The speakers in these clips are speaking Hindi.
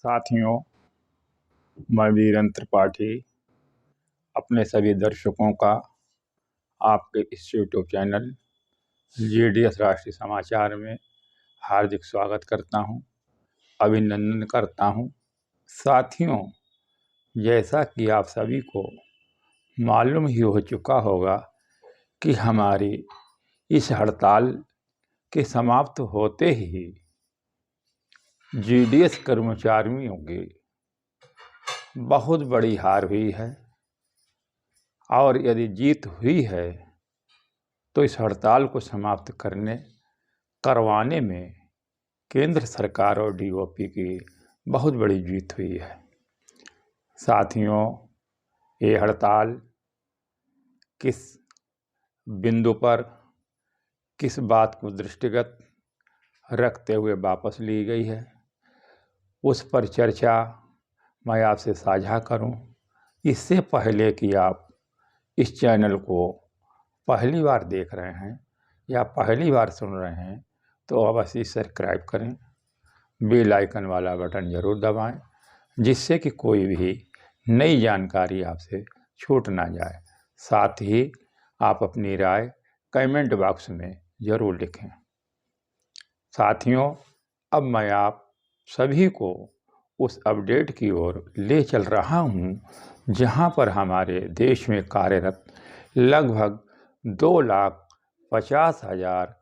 साथियों, मैं वीरेंद्र त्रिपाठी अपने सभी दर्शकों का आपके इस यूट्यूब चैनल GDS राष्ट्रीय समाचार में हार्दिक स्वागत करता हूं, अभिनंदन करता हूं। साथियों, जैसा कि आप सभी को मालूम ही हो चुका होगा कि हमारी इस हड़ताल के समाप्त होते ही GDS कर्मचारियों की बहुत बड़ी हार हुई है और यदि जीत हुई है तो इस हड़ताल को समाप्त करवाने में केंद्र सरकार और DOP की बहुत बड़ी जीत हुई है। साथियों, ये हड़ताल किस बिंदु पर किस बात को दृष्टिगत रखते हुए वापस ली गई है, उस पर चर्चा मैं आपसे साझा करूं। इससे पहले कि आप इस चैनल को पहली बार देख रहे हैं या पहली बार सुन रहे हैं तो अवश्य सब्सक्राइब करें, बेल आइकन वाला बटन ज़रूर दबाएं, जिससे कि कोई भी नई जानकारी आपसे छूट ना जाए। साथ ही आप अपनी राय कमेंट बॉक्स में ज़रूर लिखें। साथियों, अब मैं आप सभी को उस अपडेट की ओर ले चल रहा हूं जहां पर हमारे देश में कार्यरत लगभग 2,50,000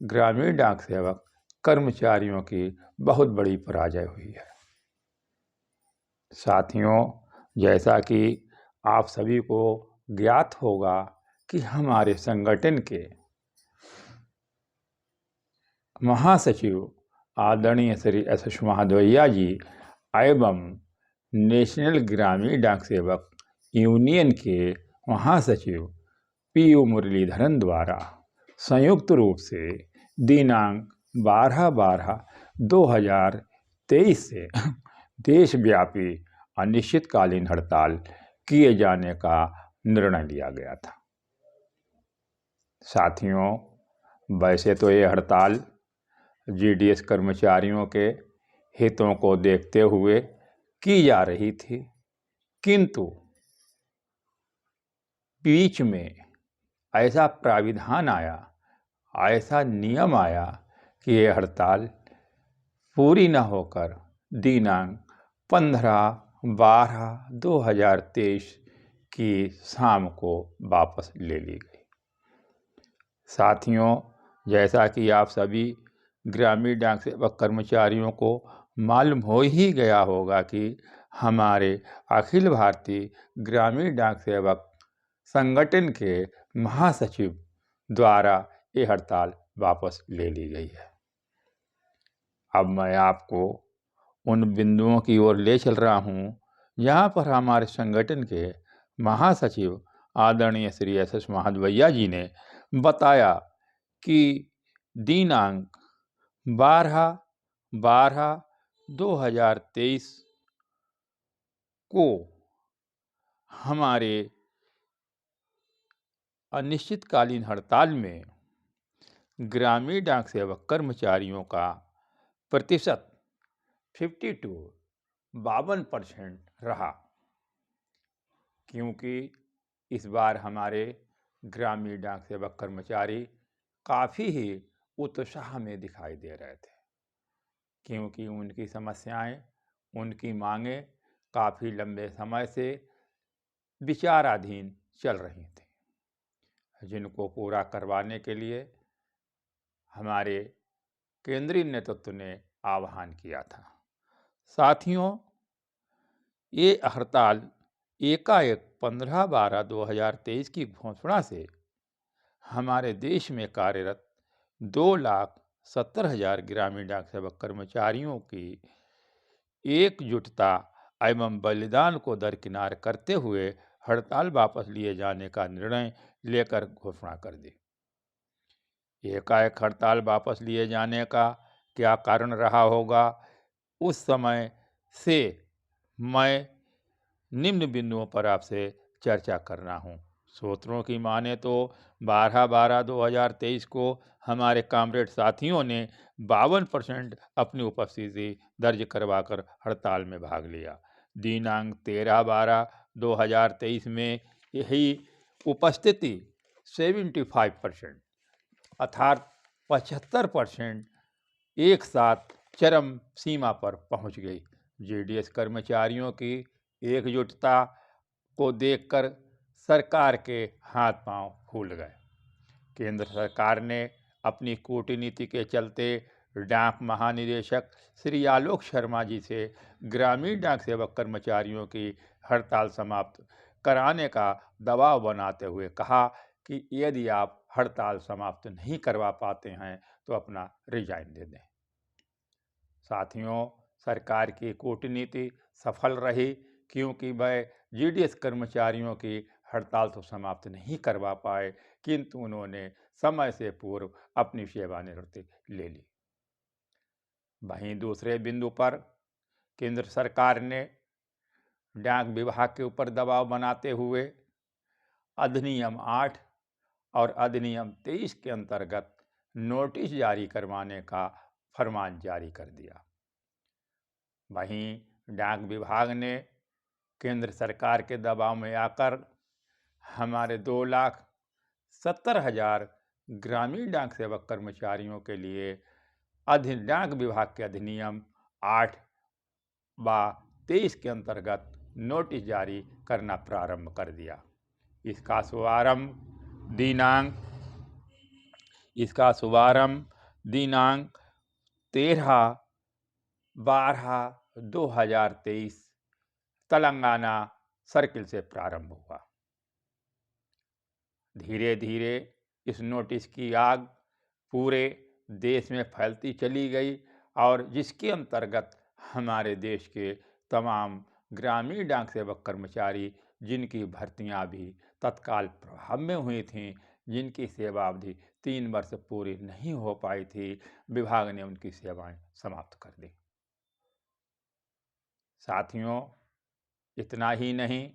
ग्रामीण डाक सेवक कर्मचारियों की बहुत बड़ी पराजय हुई है। साथियों, जैसा कि आप सभी को ज्ञात होगा कि हमारे संगठन के महासचिव आदरणीय श्री SS महादवैया जी एवं नेशनल ग्रामीण डाक सेवक यूनियन के महासचिव PU मुरलीधरन द्वारा संयुक्त रूप से दिनांक 12/12/2023 से देशव्यापी अनिश्चितकालीन हड़ताल किए जाने का निर्णय लिया गया था। साथियों, वैसे तो ये हड़ताल GDS कर्मचारियों के हितों को देखते हुए की जा रही थी, किंतु बीच में ऐसा प्राविधान आया, ऐसा नियम आया कि ये हड़ताल पूरी न होकर दिनांक 15/12/2023 की शाम को वापस ले ली गई। साथियों, जैसा कि आप सभी ग्रामीण डाक सेवक कर्मचारियों को मालूम हो ही गया होगा कि हमारे अखिल भारतीय ग्रामीण डाक सेवक संगठन के महासचिव द्वारा ये हड़ताल वापस ले ली गई है। अब मैं आपको उन बिंदुओं की ओर ले चल रहा हूँ जहाँ पर हमारे संगठन के महासचिव आदरणीय श्री SS महादवैया जी ने बताया कि दिनांक 12/12/2023 को हमारे अनिश्चितकालीन हड़ताल में ग्रामीण डाक सेवक कर्मचारियों का प्रतिशत 52% रहा, क्योंकि इस बार हमारे ग्रामीण डाक सेवक कर्मचारी काफ़ी ही उत्साह में दिखाई दे रहे थे, क्योंकि उनकी समस्याएं, उनकी मांगें काफ़ी लंबे समय से विचाराधीन चल रही थी, जिनको पूरा करवाने के लिए हमारे केंद्रीय नेतृत्व ने आह्वान किया था। साथियों, ये हड़ताल एकाएक 15/12/2023 की घोषणा से हमारे देश में कार्यरत 2,70,000 ग्रामीण डाक सेवक कर्मचारियों की एकजुटता एवं बलिदान को दरकिनार करते हुए हड़ताल वापस लिए जाने का निर्णय लेकर घोषणा कर दी। एकाएक हड़ताल वापस लिए जाने का क्या कारण रहा होगा, उस समय से मैं निम्न बिंदुओं पर आपसे चर्चा कर रहा हूँ। सूत्रों की माने तो 12/12/2023 को हमारे कामरेड साथियों ने 52% अपनी उपस्थिति दर्ज करवाकर हड़ताल में भाग लिया। दिनांक 13/12/2023 में यही उपस्थिति 75% अर्थात 75% एक साथ चरम सीमा पर पहुंच गई। जेडीएस कर्मचारियों की एकजुटता को देखकर सरकार के हाथ पांव फूल गए। केंद्र सरकार ने अपनी कूटनीति के चलते डाक महानिदेशक श्री आलोक शर्मा जी से ग्रामीण डाक सेवक कर्मचारियों की हड़ताल समाप्त कराने का दबाव बनाते हुए कहा कि यदि आप हड़ताल समाप्त नहीं करवा पाते हैं तो अपना रिजाइन दे दें। साथियों, सरकार की कूटनीति सफल रही क्योंकि वह जीडीएस कर्मचारियों की हड़ताल तो समाप्त नहीं करवा पाए, किंतु उन्होंने समय से पूर्व अपनी सेवानिवृत्ति ले ली। वहीं दूसरे बिंदु पर केंद्र सरकार ने डाक विभाग के ऊपर दबाव बनाते हुए अधिनियम 8 और अधिनियम 23 के अंतर्गत नोटिस जारी करवाने का फरमान जारी कर दिया। वहीं डाक विभाग ने केंद्र सरकार के दबाव में आकर हमारे 2,70,000 ग्रामीण डाक सेवक कर्मचारियों के लिए डाक विभाग के अधिनियम 8/23 के अंतर्गत नोटिस जारी करना प्रारंभ कर दिया। इसका शुभारंभ दिनांक 13/12/2023 तेलंगाना सर्किल से प्रारंभ हुआ। धीरे धीरे इस नोटिस की आग पूरे देश में फैलती चली गई और जिसके अंतर्गत हमारे देश के तमाम ग्रामीण डाक सेवक कर्मचारी जिनकी भर्तियां भी तत्काल प्रभाव में हुई थीं, जिनकी सेवा अवधि 3 वर्ष पूरी नहीं हो पाई थी, विभाग ने उनकी सेवाएं समाप्त कर दी। साथियों, इतना ही नहीं,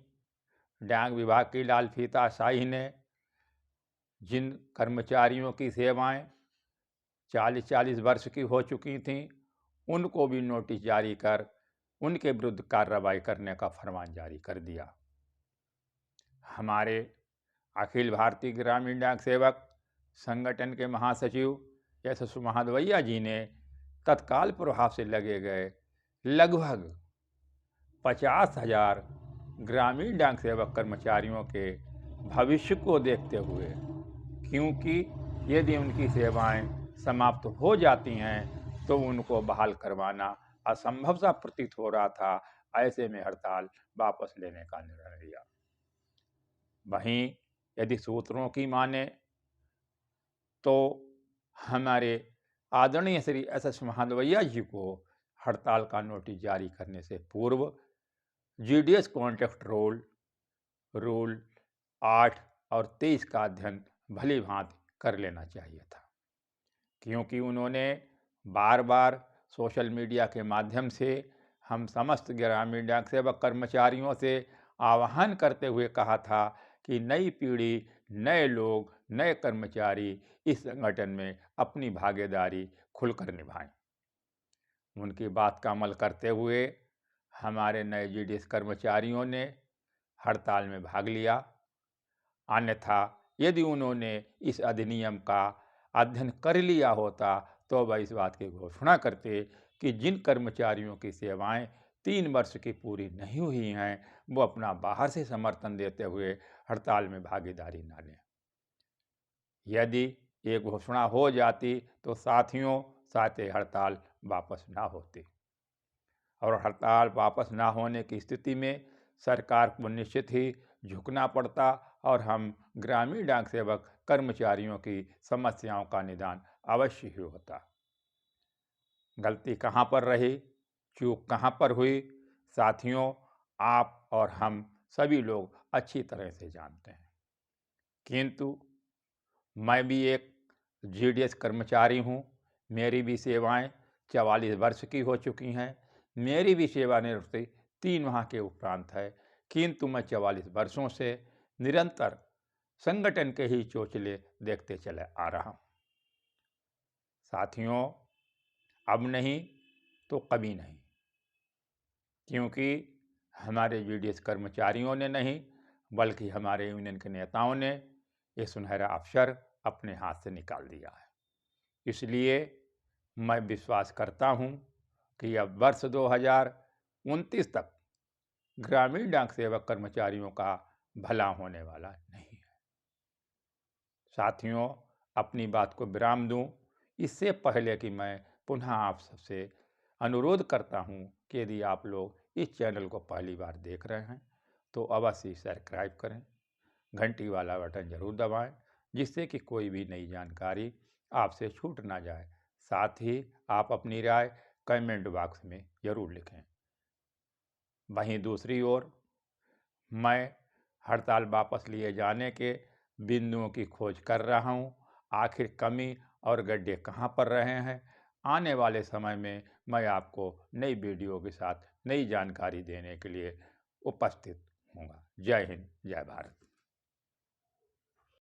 डाक विभाग की लाल फीताशाही ने जिन कर्मचारियों की सेवाएं 40-40 वर्ष की हो चुकी थीं, उनको भी नोटिस जारी कर उनके विरुद्ध कार्रवाई करने का फरमान जारी कर दिया। हमारे अखिल भारतीय ग्रामीण डाक सेवक संगठन के महासचिव एस महादवैया जी ने तत्काल प्रभाव से लगे गए लगभग 50,000 ग्रामीण डाक सेवक कर्मचारियों के भविष्य को देखते हुए, क्योंकि यदि उनकी सेवाएं समाप्त हो जाती हैं तो उनको बहाल करवाना असंभव सा प्रतीत हो रहा था, ऐसे में हड़ताल वापस लेने का निर्णय लिया। वहीं यदि सूत्रों की माने तो हमारे आदरणीय श्री एस महादवैया जी को हड़ताल का नोटिस जारी करने से पूर्व जीडीएस कॉन्ट्रैक्ट रूल 8 और 23 का अध्ययन भली भांति कर लेना चाहिए था, क्योंकि उन्होंने बार बार सोशल मीडिया के माध्यम से हम समस्त ग्रामीण डाक सेवक कर्मचारियों से आह्वान करते हुए कहा था कि नई पीढ़ी, नए लोग, नए कर्मचारी इस संगठन में अपनी भागीदारी खुलकर निभाएं। उनकी बात का अमल करते हुए हमारे नए जीडीएस कर्मचारियों ने हड़ताल में भाग लिया। अन्यथा यदि उन्होंने इस अधिनियम का अध्ययन कर लिया होता तो वह इस बात की घोषणा करते कि जिन कर्मचारियों की सेवाएं 3 वर्ष की पूरी नहीं हुई हैं, वो अपना बाहर से समर्थन देते हुए हड़ताल में भागीदारी न लें। यदि ये घोषणा हो जाती तो साथियों साथे हड़ताल वापस ना होती, और हड़ताल वापस ना होने की स्थिति में सरकार को निश्चित ही झुकना पड़ता और हम ग्रामीण डाक सेवक कर्मचारियों की समस्याओं का निदान अवश्य ही होता। गलती कहाँ पर रही, चूक कहाँ पर हुई, साथियों आप और हम सभी लोग अच्छी तरह से जानते हैं, किंतु मैं भी एक जीडीएस कर्मचारी हूँ। मेरी भी सेवाएं 44 वर्ष की हो चुकी हैं। मेरी भी सेवानिवृत्ति 3 माह के उपरांत है, किंतु मैं 44 वर्षों से निरंतर संगठन के ही चोचले देखते चले आ रहा हूं। साथियों, अब नहीं तो कभी नहीं, क्योंकि हमारे जीडीएस कर्मचारियों ने नहीं बल्कि हमारे यूनियन के नेताओं ने ये सुनहरा अवसर अपने हाथ से निकाल दिया है। इसलिए मैं विश्वास करता हूं कि अब वर्ष 2029 तक ग्रामीण डाक सेवक कर्मचारियों का भला होने वाला नहीं है। साथियों, अपनी बात को विराम दूं इससे पहले कि मैं पुनः आप सबसे अनुरोध करता हूं कि यदि आप लोग इस चैनल को पहली बार देख रहे हैं तो अवश्य सब्सक्राइब करें, घंटी वाला बटन जरूर दबाएं, जिससे कि कोई भी नई जानकारी आपसे छूट ना जाए। साथ ही आप अपनी राय कमेंट बॉक्स में जरूर लिखें। वहीं दूसरी ओर मैं हड़ताल वापस लिए जाने के बिंदुओं की खोज कर रहा हूं। आखिर कमी और गड्ढे कहां पर रहे हैं, आने वाले समय में मैं आपको नई वीडियो के साथ नई जानकारी देने के लिए उपस्थित हूँगा। जय हिंद, जय भारत।